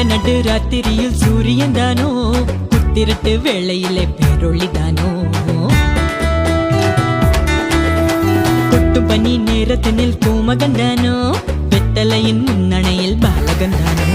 நடு ராத்திரியில் சூரியன் தானோ, புத்திரட்டு வேளையிலே பேரொளி தானோ, கொட்டும் பனி நேரத்தினில் பூமகன் தானோ, வெத்தலையின் முன்னணையில் பாலகன் தானோ.